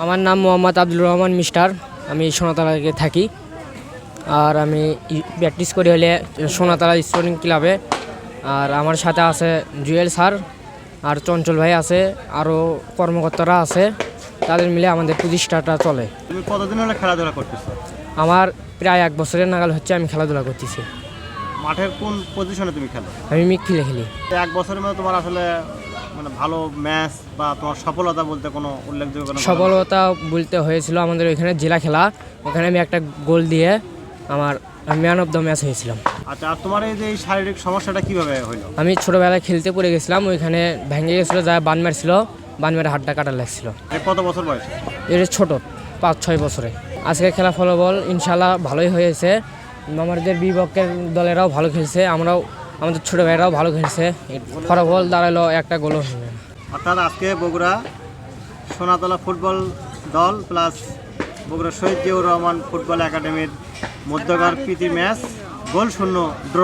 আমার নাম মোহাম্মদ আব্দুল রহমান মিস্টার। আমি সোনাতলায় থাকি আর আমি প্র্যাকটিস করি হলে সোনাতলা স্পোর্টিং ক্লাবে। আর আমার সাথে আছে জুয়েল স্যার আর চঞ্চল ভাই আছে, আরও কর্মকর্তারা আছে, তাদের মিলে আমাদের প্রতিষ্ঠাটা চলে। তুমি কতদিন হলে খেলাধুলা করতেছো? আমার প্রায় 1 বছরের নাগাল হচ্ছে আমি খেলাধুলা করতেছি। মাঠের কোন পজিশনে তুমি খেলো? আমি মিডফিল্ডে খেলি। 1 বছরের মধ্যে তোমার আসলে ভালো ম্যাচ বা তোমার সফলতা বলতে কোনো উল্লেখযোগ্য কোনো সফলতা বলতে হয়েছিল আমাদের ওইখানে জেলা খেলা, ওখানে আমি একটা গোল দিয়ে আমার ম্যান অফ দ্য ম্যাচ হয়েছিলাম। আচ্ছা, আর তোমার এই যে এই শারীরিক সমস্যাটা কিভাবে হইলো? আমি ছোটোবেলায় খেলতে পড়ে গেছিলাম, ওইখানে ভেঙে গেছিলো, যা বান মারছিল, বান মেরে হাতটা কাটা লাগছিল। কত বছর বয়সে? এটা ছোটো 5-6 বছরে। আজকে খেলা ফলাফল ইনশাল্লাহ ভালোই হয়েছে। আমাদের বিপক্ষের দলেরাও ভালো খেলছে, আমাদের ছোটো ভাইরাও ভালো খেলছে। ফলাফল দাঁড়ালো একটা গোলও হয়নি। অর্থাৎ আজকে বগুড়া সোনাতলা ফুটবল দল প্লাস বগুড়া শহীদ জিয়াউর রহমান ফুটবল একাডেমির মধ্যকার প্রীতি ম্যাচ গোল শূন্য ড্র।